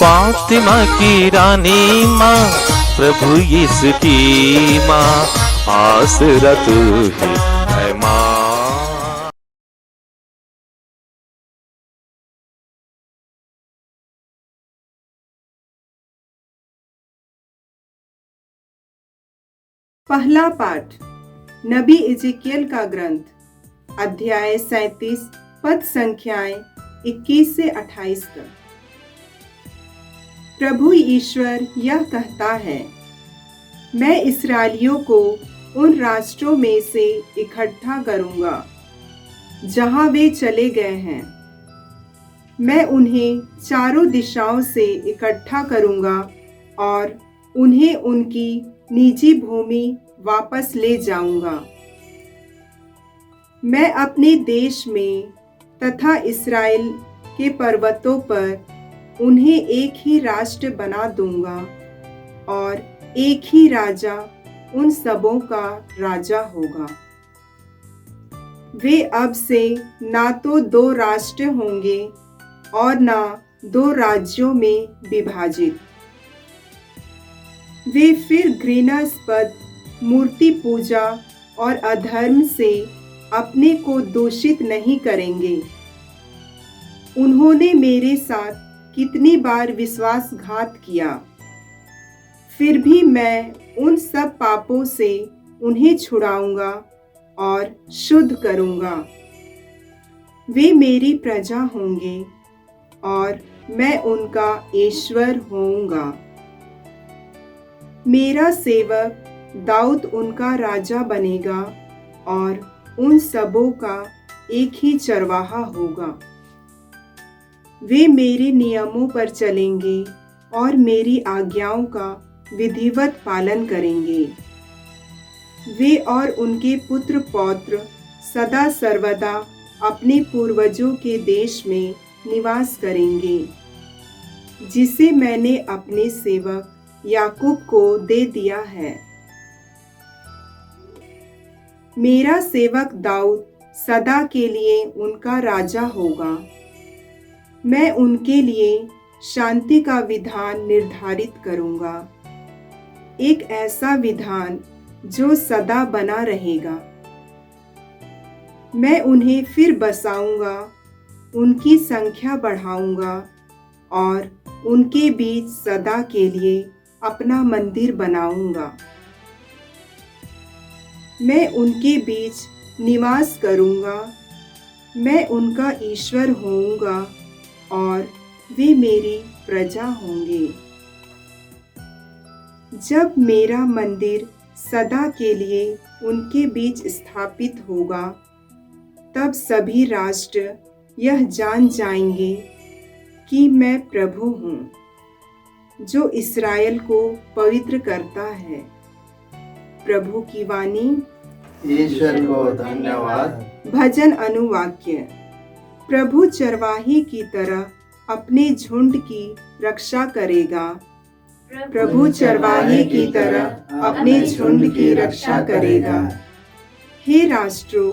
फातिमा की रानी माँ, प्रभु यीशु की माँ, आसरा तू ही है माँ। पहला पाठ नबी इज़ेकियल का ग्रंथ, अध्याय 37, पद संख्याएं 21 से 28 तक। प्रभु ईश्वर यह कहता है, मैं इस्राएलियों को उन राष्ट्रों में से इकट्ठा करूंगा जहां वे चले गए हैं। मैं उन्हें चारों दिशाओं से इकट्ठा करूंगा और उन्हें उनकी निजी भूमि वापस ले जाऊंगा। मैं अपने देश में तथा इस्राएल के पर्वतों पर उन्हें एक ही राष्ट्र बना दूंगा और एक ही राजा उन सबों का राजा होगा। वे अब से ना तो दो राष्ट्र होंगे और ना दो राज्यों में विभाजित। वे फिर घृणास्पद मूर्ति पूजा और अधर्म से अपने को दूषित नहीं करेंगे। उन्होंने मेरे साथ कितनी बार विश्वासघात किया, फिर भी मैं उन सब पापों से उन्हें छुड़ाऊंगा और शुद्ध करूंगा। वे मेरी प्रजा होंगे और मैं उनका ईश्वर होऊंगा। मेरा सेवक दाऊद उनका राजा बनेगा और उन सबों का एक ही चरवाहा होगा। वे मेरे नियमों पर चलेंगे और मेरी आज्ञाओं का विधिवत पालन करेंगे। वे और उनके पुत्र पौत्र सदा सर्वदा अपने पूर्वजों के देश में निवास करेंगे, जिसे मैंने अपने सेवक याकूब को दे दिया है। मेरा सेवक दाऊद सदा के लिए उनका राजा होगा। मैं उनके लिए शांति का विधान निर्धारित करूंगा, एक ऐसा विधान जो सदा बना रहेगा। मैं उन्हें फिर बसाऊंगा, उनकी संख्या बढ़ाऊंगा और उनके बीच सदा के लिए अपना मंदिर बनाऊंगा। मैं उनके बीच निवास करूंगा, मैं उनका ईश्वर होऊंगा और वे मेरी प्रजा होंगे। जब मेरा मंदिर सदा के लिए उनके बीच स्थापित होगा, तब सभी राष्ट्र यह जान जाएंगे कि मैं प्रभु हूँ, जो इस्राएल को पवित्र करता है। प्रभु की वाणी। ईश्वर को धन्यवाद। भजन अनुवाक्य। प्रभु चरवाही की तरह अपने झुंड की रक्षा करेगा। प्रभु चरवाही की तरह अपने झुंड की रक्षा करेगा। हे राष्ट्रों,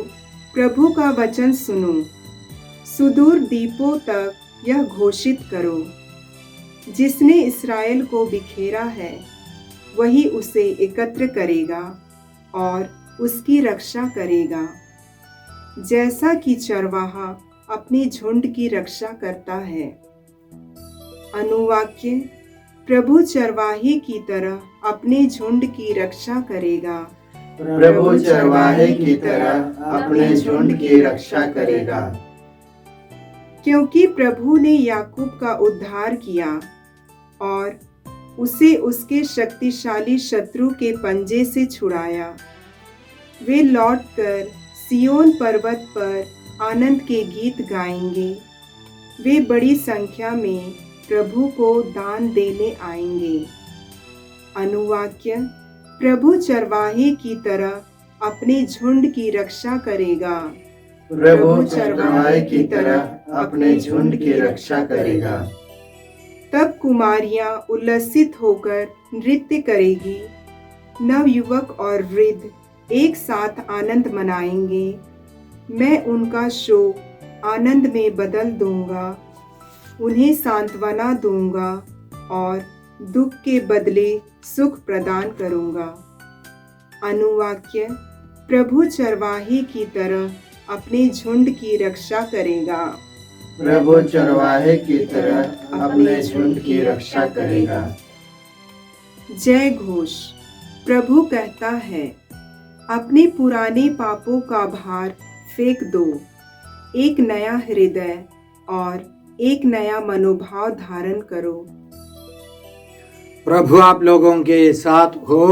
प्रभु का वचन सुनो, सुदूर द्वीपों तक यह घोषित करो। जिसने इस्राएल को बिखेरा है, वही उसे एकत्र करेगा और उसकी रक्षा करेगा, जैसा कि चरवाहा अपने झुंड की रक्षा करता है। अनुवाक्य। प्रभु चरवाहे की तरह अपने झुंड की रक्षा करेगा। प्रभु चरवाहे की तरह अपने झुंड की रक्षा करेगा। क्योंकि प्रभु ने याकूब का उद्धार किया और उसे उसके शक्तिशाली शत्रु के पंजे से छुड़ाया। वे लौटकर सिय्योन पर्वत पर आनंद के गीत गाएंगे। वे बड़ी संख्या में प्रभु को दान देने आएंगे। अनुवाक्य। प्रभु चरवाहे की तरह अपने झुंड की रक्षा करेगा। प्रभु चरवाहे की तरह अपने झुंड की रक्षा करेगा। तब कुमारियां उल्लसित होकर नृत्य करेगी। नवयुवक और वृद्ध एक साथ आनंद मनाएंगे। मैं उनका शोक आनंद में बदल दूंगा, उन्हें सांत्वना दूंगा और दुख के बदले सुख प्रदान करूंगा। अनुवाक्य: प्रभु चरवाहे की तरह अपने झुंड की रक्षा करेगा। प्रभु चरवाहे की तरह अपने झुंड की रक्षा करेगा। जय घोष। प्रभु कहता है, अपने पुराने पापों का भार फेंक दो, एक नया हृदय और एक नया मनोभाव धारण करो। प्रभु आप लोगों के साथ हो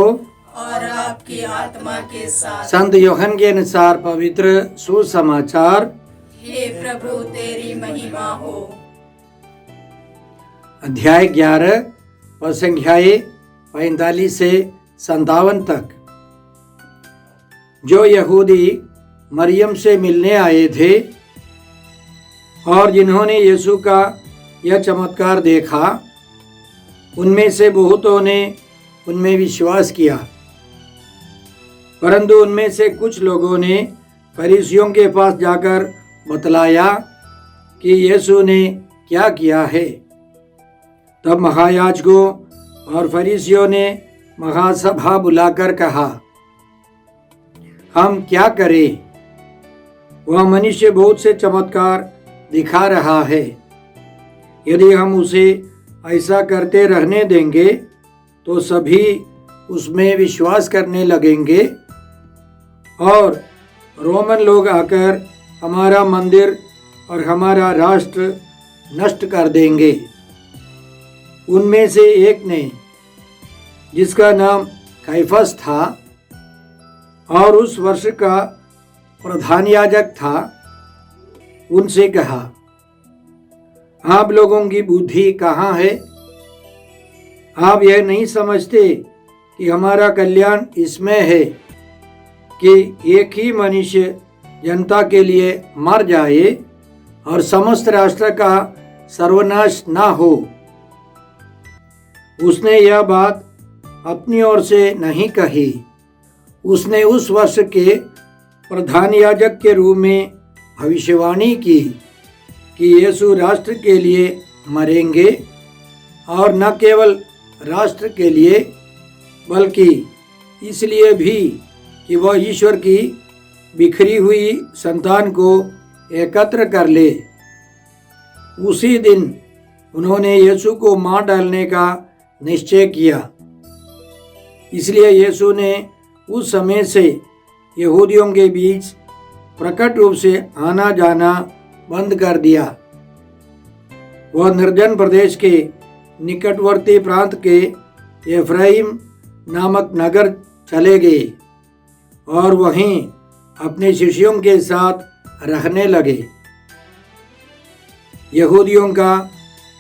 और आपकी आत्मा के साथ। संत यूहन्ना के अनुसार पवित्र सुसमाचार। हे प्रभु तेरी महिमा हो। अध्याय 11 पद संख्याएं 45 से 57 तक। जो यहूदी मरियम से मिलने आए थे और जिन्होंने यीशु का यह चमत्कार देखा, उनमें से बहुतों ने उनमें विश्वास किया, परंतु उनमें से कुछ लोगों ने फरीसियों के पास जाकर बतलाया कि यीशु ने क्या किया है। तब महायाजकों और फरीसियों ने महासभा बुलाकर कहा, हम क्या करें? वह मनुष्य बहुत से चमत्कार दिखा रहा है। यदि हम उसे ऐसा करते रहने देंगे तो सभी उसमें विश्वास करने लगेंगे और रोमन लोग आकर हमारा मंदिर और हमारा राष्ट्र नष्ट कर देंगे। उनमें से एक ने, जिसका नाम कैफस था और उस वर्ष का प्रधान याजक था, उनसे कहा, आप लोगों की बुद्धि कहाँ है? आप यह नहीं समझते कि हमारा कल्याण इसमें है कि एक ही मनुष्य जनता के लिए मर जाए और समस्त राष्ट्र का सर्वनाश ना हो। उसने यह बात अपनी ओर से नहीं कही। उसने उस वर्ष के प्रधान याजक के रूप में भविष्यवाणी की कि यीशु राष्ट्र के लिए मरेंगे और न केवल राष्ट्र के लिए बल्कि इसलिए भी कि वह ईश्वर की बिखरी हुई संतान को एकत्र कर ले। उसी दिन उन्होंने यीशु को मार डालने का निश्चय किया। इसलिए यीशु ने उस समय से यहूदियों के बीच प्रकट रूप से आना जाना बंद कर दिया। वह निर्जन प्रदेश के निकटवर्ती प्रांत के एफ्राइम नामक नगर चले गए और वहीं अपने शिष्यों के साथ रहने लगे। यहूदियों का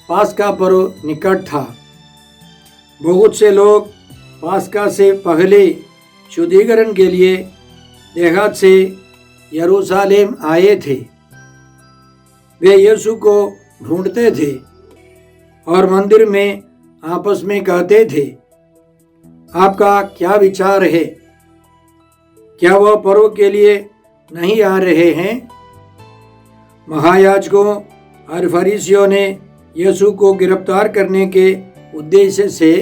पास्का पर्व निकट था। बहुत से लोग पास्का से पहले शुद्धिकरण के लिए देहात से यरूशलेम आए थे। वे यीशु को ढूंढते थे और मंदिर में आपस में कहते थे, आपका क्या विचार है? क्या वह पर्व के लिए नहीं आ रहे हैं? महायाजकों और फरीसियों ने यीशु को गिरफ्तार करने के उद्देश्य से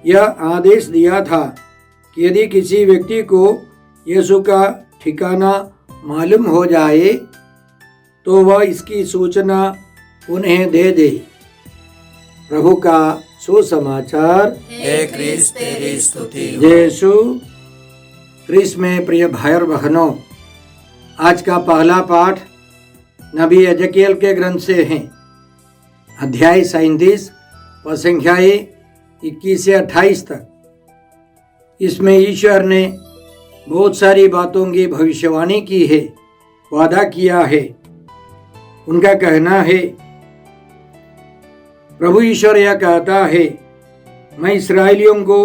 यह आदेश दिया था कि यदि किसी व्यक्ति को यीशु का ठिकाना मालूम हो जाए तो वह इसकी सूचना उन्हें दे दे। प्रभु का सुसमाचार। हे क्रिस्त तेरी स्तुति हो। यीशु क्रिस्त में प्रिय भाई और बहनों, आज का पहला पाठ नबी यजकियल के ग्रंथ से है। अध्याय 37 पद संख्याएं 21 से 28 तक। इसमें ईश्वर ने बहुत सारी बातों की भविष्यवाणी की है, वादा किया है। उनका कहना है, प्रभु ईश्वर यह कहता है, मैं इस्राएलियों को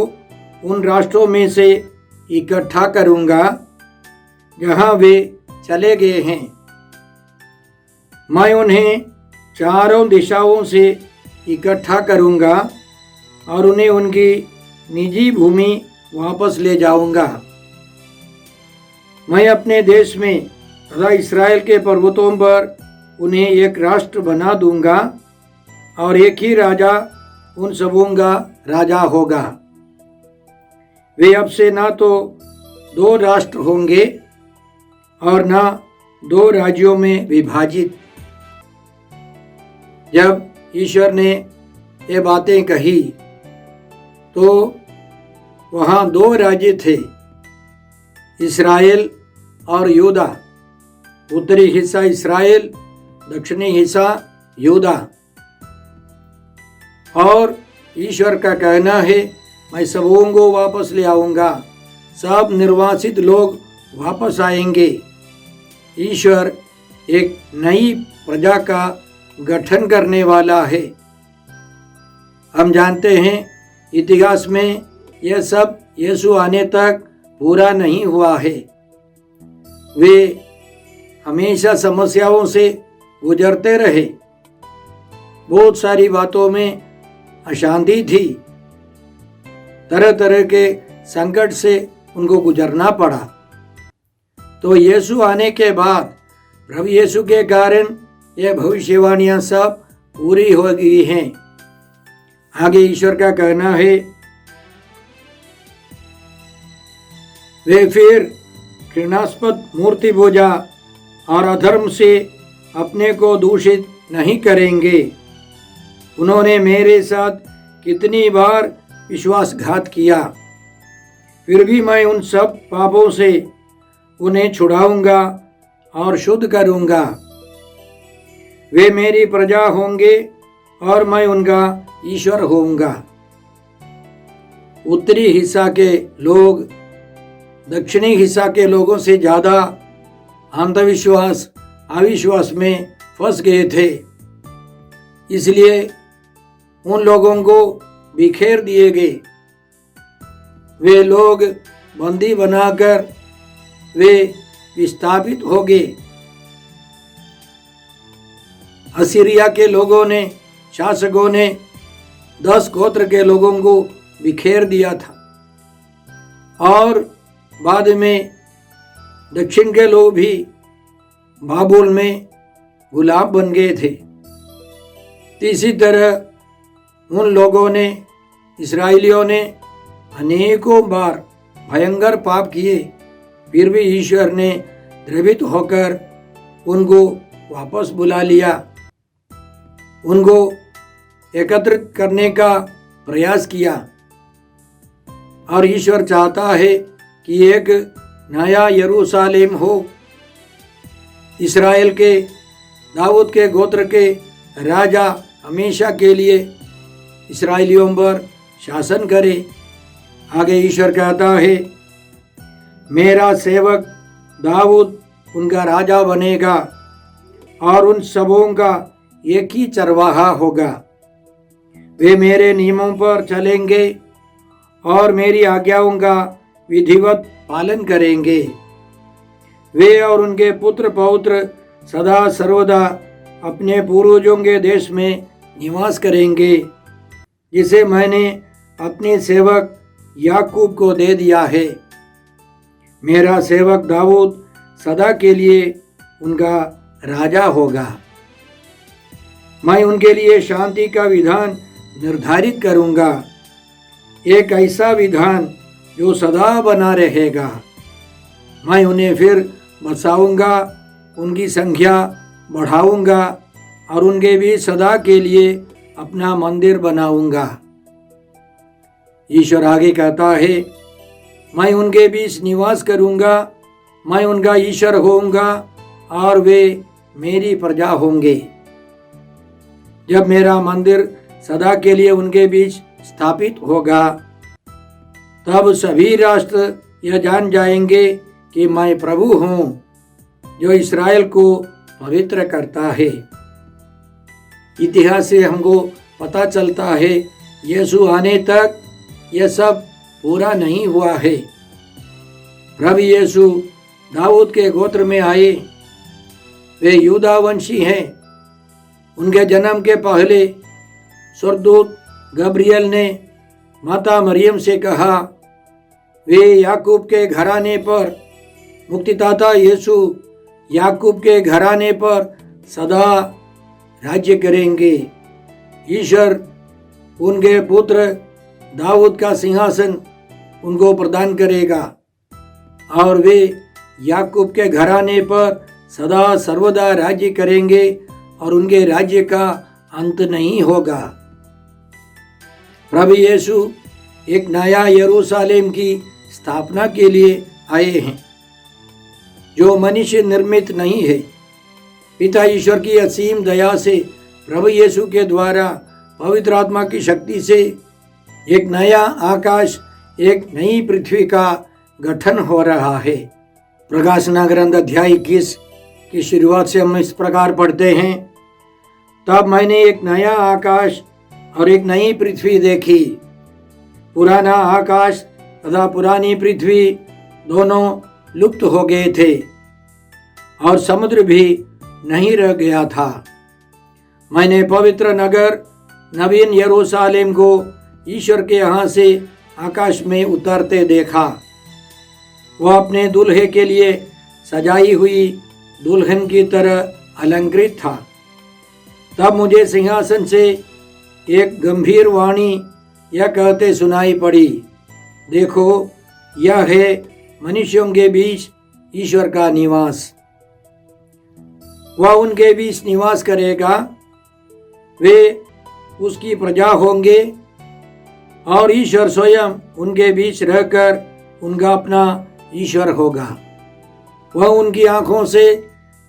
उन राष्ट्रों में से इकट्ठा करूंगा जहां वे चले गए हैं। मैं उन्हें चारों दिशाओं से इकट्ठा करूंगा और उन्हें उनकी निजी भूमि वापस ले जाऊंगा। मैं अपने देश में तथा इस्राएल के पर्वतों पर उन्हें एक राष्ट्र बना दूंगा और एक ही राजा उन सबों का राजा होगा। वे अब से ना तो दो राष्ट्र होंगे और ना दो राज्यों में विभाजित। जब ईश्वर ने ये बातें कही तो वहाँ दो राज्य थे, इस्राएल और यूदा। उत्तरी हिस्सा इस्राएल, दक्षिणी हिस्सा यूदा। और ईश्वर का कहना है, मैं सबों को वापस ले आऊँगा, सब निर्वासित लोग वापस आएंगे। ईश्वर एक नई प्रजा का गठन करने वाला है। हम जानते हैं इतिहास में यह सब यीशु आने तक पूरा नहीं हुआ है। वे हमेशा समस्याओं से गुजरते रहे। बहुत सारी बातों में अशांति थी, तरह तरह के संकट से उनको गुजरना पड़ा। तो यीशु आने के बाद प्रभु यीशु के कारण यह भविष्यवाणियां सब पूरी हो गई हैं। आगे ईश्वर का कहना है, वे फिर घृणास्पद मूर्ति पूजा और अधर्म से अपने को दूषित नहीं करेंगे। उन्होंने मेरे साथ कितनी बार विश्वासघात किया, फिर भी मैं उन सब पापों से उन्हें छुड़ाऊंगा और शुद्ध करूंगा। वे मेरी प्रजा होंगे और मैं उनका ईश्वर होऊंगा। उत्तरी हिस्सा के लोग दक्षिणी हिस्सा के लोगों से ज़्यादा अंधविश्वास अविश्वास में फंस गए थे, इसलिए उन लोगों को बिखेर दिए गए। वे लोग बंदी बनाकर वे विस्थापित हो गए। असीरिया के लोगों ने, शासकों ने 10 गोत्र के लोगों को बिखेर दिया था और बाद में दक्षिण के लोग भी बाबुल में गुलाम बन गए थे। इसी तरह उन लोगों ने, इस्राएलियों ने अनेकों बार भयंकर पाप किए, फिर भी ईश्वर ने द्रवित होकर उनको वापस बुला लिया। उनको एकत्रित करने का प्रयास किया और ईश्वर चाहता है कि एक नया यरूशलेम हो। इस्राएल के दाऊद के गोत्र के राजा हमेशा के लिए इस्राएलियों पर शासन करे। आगे ईश्वर कहता है, मेरा सेवक दाऊद उनका राजा बनेगा और उन सबों का एक ही चरवाहा होगा। वे मेरे नियमों पर चलेंगे और मेरी आज्ञाओं का विधिवत पालन करेंगे। वे और उनके पुत्र पौत्र सदा सर्वदा अपने पूर्वजों के देश में निवास करेंगे, जिसे मैंने अपने सेवक याकूब को दे दिया है। मेरा सेवक दाऊद सदा के लिए उनका राजा होगा। मैं उनके लिए शांति का विधान निर्धारित करूंगा, एक ऐसा विधान जो सदा बना रहेगा। मैं उन्हें फिर बसाऊंगा, उनकी संख्या बढ़ाऊंगा और उनके भी सदा के लिए अपना मंदिर बनाऊंगा। ईश्वर आगे कहता है, मैं उनके बीच निवास करूंगा, मैं उनका ईश्वर होऊंगा और वे मेरी प्रजा होंगे। जब मेरा मंदिर सदा के लिए उनके बीच स्थापित होगा, तब सभी राष्ट्र यह जान जाएंगे कि मैं प्रभु हूँ, जो इस्राएल को पवित्र करता है। इतिहास से हमको पता चलता है यीशु आने तक यह सब पूरा नहीं हुआ है। प्रभु यीशु दाऊद के गोत्र में आए, वे यूदा वंशी हैं। उनके जन्म के पहले स्वर्गदूत गब्रियल ने माता मरियम से कहा, वे याकूब के घराने पर, मुक्तिदाता यीशु याकूब के घराने पर सदा राज्य करेंगे। ईश्वर उनके पुत्र दाऊद का सिंहासन उनको प्रदान करेगा और वे याकूब के घराने पर सदा सर्वदा राज्य करेंगे और उनके राज्य का अंत नहीं होगा। प्रभु यीशु एक नया यरूशलेम की स्थापना के लिए आए हैं जो मनुष्य निर्मित नहीं है। पिता ईश्वर की असीम दया से प्रभु यीशु के द्वारा पवित्र आत्मा की शक्ति से एक नया आकाश, एक नई पृथ्वी का गठन हो रहा है। प्रकाशना ग्रंथ अध्याय 21 की शुरुआत से हम इस प्रकार पढ़ते हैं, तब मैंने एक नया आकाश और एक नई पृथ्वी देखी। पुराना आकाश तथा पुरानी पृथ्वी दोनों लुप्त हो गए थे और समुद्र भी नहीं रह गया था। मैंने पवित्र नगर नवीन यरूशलेम को ईश्वर के यहाँ से आकाश में उतरते देखा। वह अपने दूल्हे के लिए सजाई हुई दुल्हन की तरह अलंकृत था। तब मुझे सिंहासन से एक गंभीर वाणी यह कहते सुनाई पड़ी, देखो, यह है मनुष्यों के बीच ईश्वर का निवास। वह उनके बीच निवास करेगा, वे उसकी प्रजा होंगे और ईश्वर स्वयं उनके बीच रहकर उनका अपना ईश्वर होगा। वह उनकी आंखों से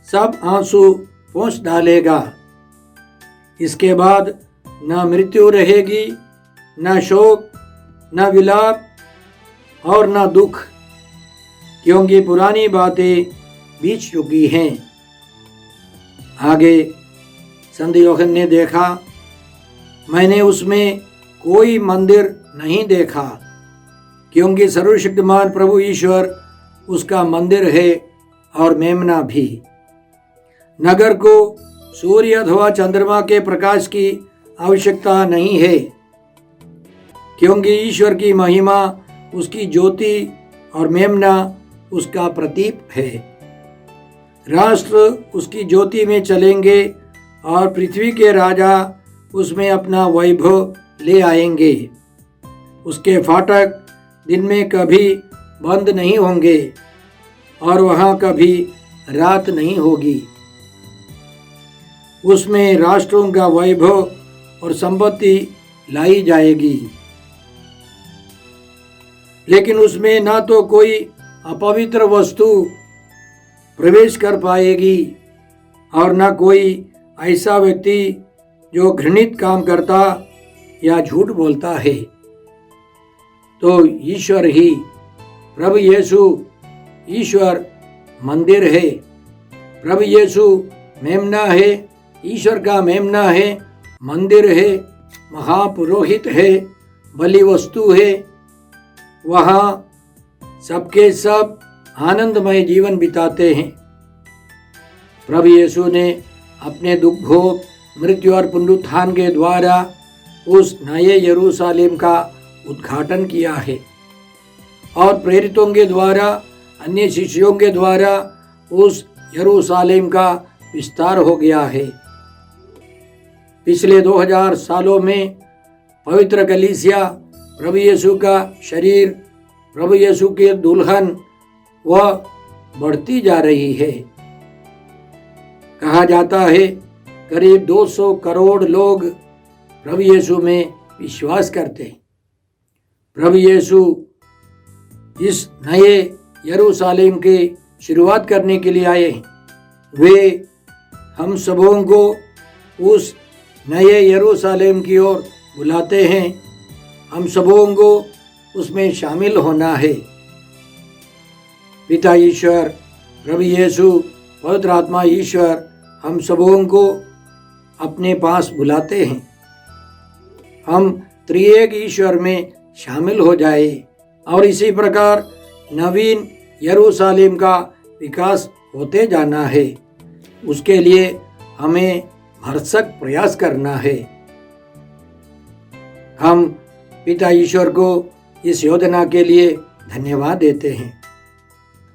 सब आंसू पोंछ डालेगा। इसके बाद न मृत्यु रहेगी, न शोक, न विलाप और न दुख, क्योंकि पुरानी बातें बीत चुकी हैं। आगे संत यूहन्ना ने देखा, मैंने उसमें कोई मंदिर नहीं देखा, क्योंकि सर्वशक्तिमान प्रभु ईश्वर उसका मंदिर है और मेमना भी। नगर को सूर्य अथवा चंद्रमा के प्रकाश की आवश्यकता नहीं है, क्योंकि ईश्वर की महिमा उसकी ज्योति और मेमना उसका प्रतीक है। राष्ट्र उसकी ज्योति में चलेंगे और पृथ्वी के राजा उसमें अपना वैभव ले आएंगे। उसके फाटक दिन में कभी बंद नहीं होंगे और वहाँ कभी रात नहीं होगी। उसमें राष्ट्रों का वैभव और संपत्ति लाई जाएगी, लेकिन उसमें ना तो कोई अपवित्र वस्तु प्रवेश कर पाएगी और न कोई ऐसा व्यक्ति जो घृणित काम करता या झूठ बोलता है। तो ईश्वर ही, प्रभु यीशु ईश्वर मंदिर है। प्रभु यीशु मेमना है, ईश्वर का मेमना है, मंदिर है, महापुरोहित है, बलि वस्तु है। वहाँ सबके सब आनंदमय जीवन बिताते हैं। प्रभु यीशु ने अपने दुख भोग, मृत्यु और पुनरुत्थान के द्वारा उस नए यरूशलेम का उद्घाटन किया है और प्रेरितों के द्वारा, अन्य शिष्यों के द्वारा उस यरूशलेम का विस्तार हो गया है। पिछले 2000 सालों में पवित्र कलीसिया, प्रभु यीशु का शरीर, प्रभु यीशु के दुल्हन, वह बढ़ती जा रही है। कहा जाता है करीब 200 करोड़ लोग प्रभु यीशु में विश्वास करते हैं। प्रभु यीशु इस नए यरूशलेम की शुरुआत करने के लिए आए हैं। वे हम सबों को उस नए यरूशलेम की ओर बुलाते हैं। हम सबों को उसमें शामिल होना है। पिता ईश्वर, प्रभु यीशु, पवित्र आत्मा ईश्वर हम सबों को अपने पास बुलाते हैं। हम त्रिएक ईश्वर में शामिल हो जाए और इसी प्रकार नवीन यरूशलेम का विकास होते जाना है। उसके लिए हमें भरसक प्रयास करना है। हम पिता ईश्वर को इस योजना के लिए धन्यवाद देते हैं।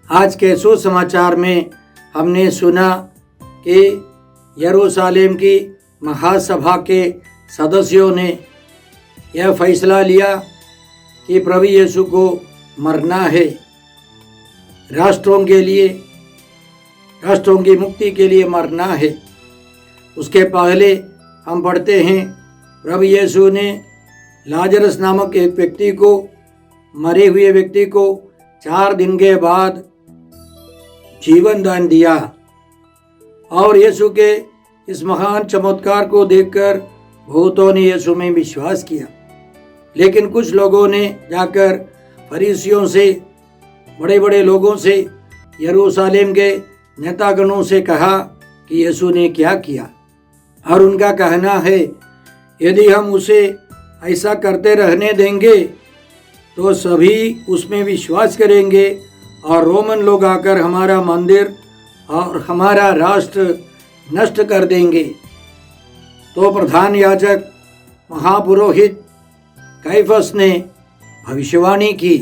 आज के सुसमाचार में हमने सुना कि यरूशलेम की महासभा के सदस्यों ने यह फैसला लिया कि प्रभु यीशु को मरना है, राष्ट्रों के लिए, राष्ट्रों की मुक्ति के लिए मरना है। उसके पहले हम पढ़ते हैं प्रभु यीशु ने लाजरस नामक एक व्यक्ति को, मरे हुए व्यक्ति को 4 दिन के बाद जीवन दान दिया। और यीशु के इस महान चमत्कार को देखकर बहुतों ने यीशु में विश्वास किया। लेकिन कुछ लोगों ने जाकर फरीसियों से, बड़े बड़े लोगों से, यरूशलेम के नेतागणों से कहा कि यीशु ने क्या किया। और उनका कहना है यदि हम उसे ऐसा करते रहने देंगे तो सभी उसमें विश्वास करेंगे और रोमन लोग आकर हमारा मंदिर और हमारा राष्ट्र नष्ट कर देंगे। तो प्रधान याजक महापुरोहित कैफस ने भविष्यवाणी की।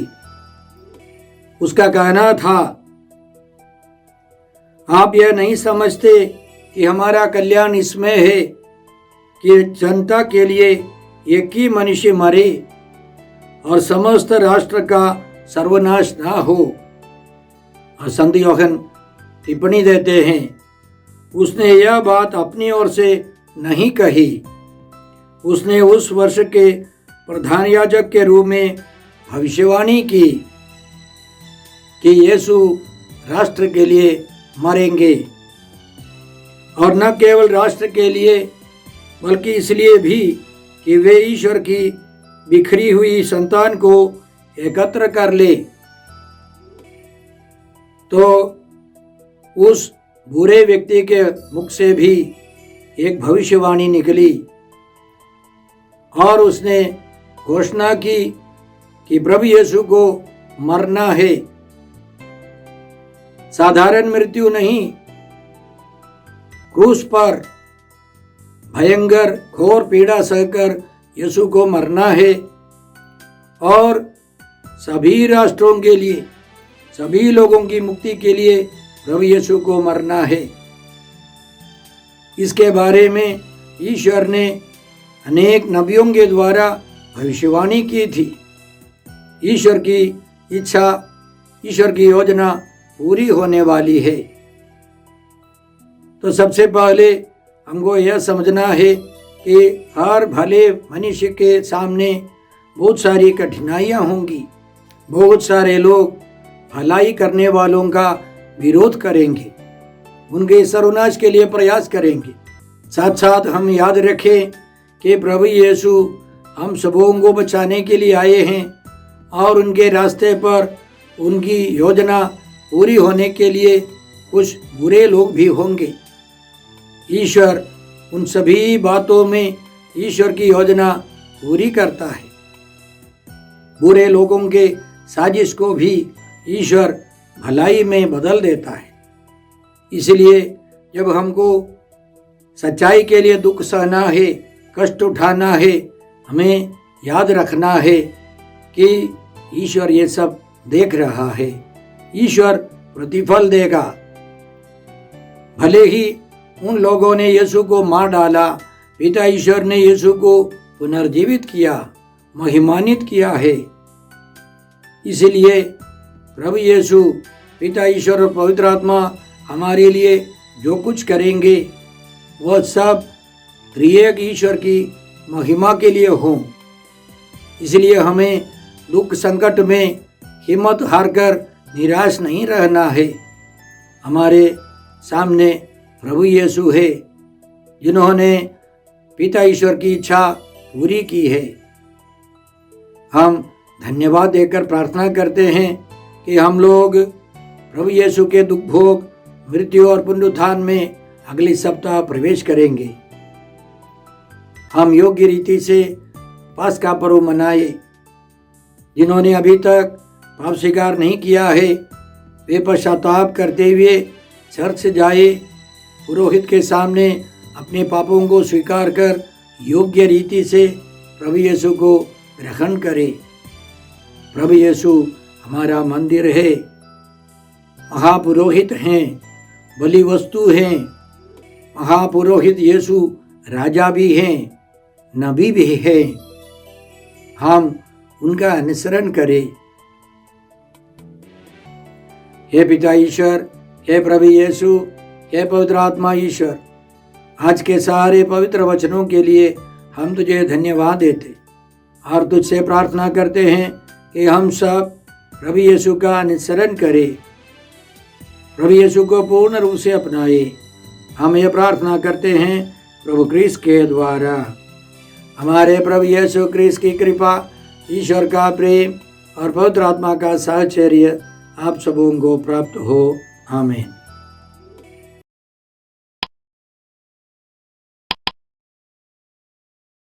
उसका कहना था, आप यह नहीं समझते कि हमारा कल्याण इसमें है कि जनता के लिए एक ही मनुष्य मरे और समस्त राष्ट्र का सर्वनाश ना हो। और संत यूहन्ना टिप्पणी देते हैं, उसने यह बात अपनी ओर से नहीं कही, उसने उस वर्ष के प्रधान याजक के रूप में भविष्यवाणी की कि यीशु राष्ट्र के लिए मरेंगे। और न केवल राष्ट्र के लिए बल्कि इसलिए भी कि वे ईश्वर की बिखरी हुई संतान को एकत्र कर ले। तो उस बुरे व्यक्ति के मुख से भी एक भविष्यवाणी निकली और उसने घोषणा की कि प्रभु यीशु को मरना है, साधारण मृत्यु नहीं, क्रूस पर भयंकर घोर पीड़ा सहकर यीशु को मरना है और सभी राष्ट्रों के लिए, सभी लोगों की मुक्ति के लिए प्रभु यीशु को मरना है। इसके बारे में ईश्वर ने अनेक नबियों के द्वारा भविष्यवाणी की थी। ईश्वर की इच्छा, ईश्वर की योजना पूरी होने वाली है। तो सबसे पहले हमको यह समझना है कि हर भले मनुष्य के सामने बहुत सारी कठिनाइयाँ होंगी। बहुत सारे लोग भलाई करने वालों का विरोध करेंगे, उनके सर्वनाश के लिए प्रयास करेंगे। साथ साथ हम याद रखें कि प्रभु यीशु हम सबों को बचाने के लिए आए हैं और उनके रास्ते पर उनकी योजना पूरी होने के लिए कुछ बुरे लोग भी होंगे। ईश्वर उन सभी बातों में ईश्वर की योजना पूरी करता है। बुरे लोगों के साजिश को भी ईश्वर भलाई में बदल देता है। इसलिए जब हमको सच्चाई के लिए दुख सहना है, कष्ट उठाना है, हमें याद रखना है कि ईश्वर ये सब देख रहा है। ईश्वर प्रतिफल देगा। भले ही उन लोगों ने यीशु को मार डाला, पिता ईश्वर ने यीशु को पुनर्जीवित किया, महिमान्वित किया है। इसलिए प्रभु यीशु, पिता ईश्वर और पवित्र आत्मा हमारे लिए जो कुछ करेंगे वह सब त्रिएक ईश्वर की महिमा के लिए हो। इसलिए हमें दुख संकट में हिम्मत हारकर निराश नहीं रहना है। हमारे सामने प्रभु यीशु है जिन्होंने पिता ईश्वर की इच्छा पूरी की है। हम धन्यवाद देकर प्रार्थना करते हैं कि हम लोग प्रभु यीशु के दुख भोग, मृत्यु और पुनरुत्थान में अगले सप्ताह प्रवेश करेंगे। हम योग्य रीति से पास्का पर्व मनाए। जिन्होंने अभी तक पाप स्वीकार नहीं किया है वे पश्चाताप करते हुए चर्च जाए, पुरोहित के सामने अपने पापों को स्वीकार कर योग्य रीति से प्रभु यीशु को ग्रहण करें। प्रभु यीशु हमारा मंदिर है, महापुरोहित हैं, बलि वस्तु हैं। महापुरोहित यीशु राजा भी हैं, नबी भी हैं। हम उनका अनुसरण करें। हे पिता ईश्वर, हे प्रभु यीशु, हे पवित्र आत्मा ईश्वर, आज के सारे पवित्र वचनों के लिए हम तुझे धन्यवाद देते और तुझसे प्रार्थना करते हैं कि हम सब प्रभु यीशु का अनुसरण करें, प्रभु यीशु को पूर्ण रूप से अपनाए। हम ये प्रार्थना करते हैं प्रभु क्रिस्त के द्वारा। हमारे प्रभु यीशु क्रिस्त की कृपा, ईश्वर का प्रेम और पवित्र आत्मा का साहचर्य आप सबों को प्राप्त हो। आमीन।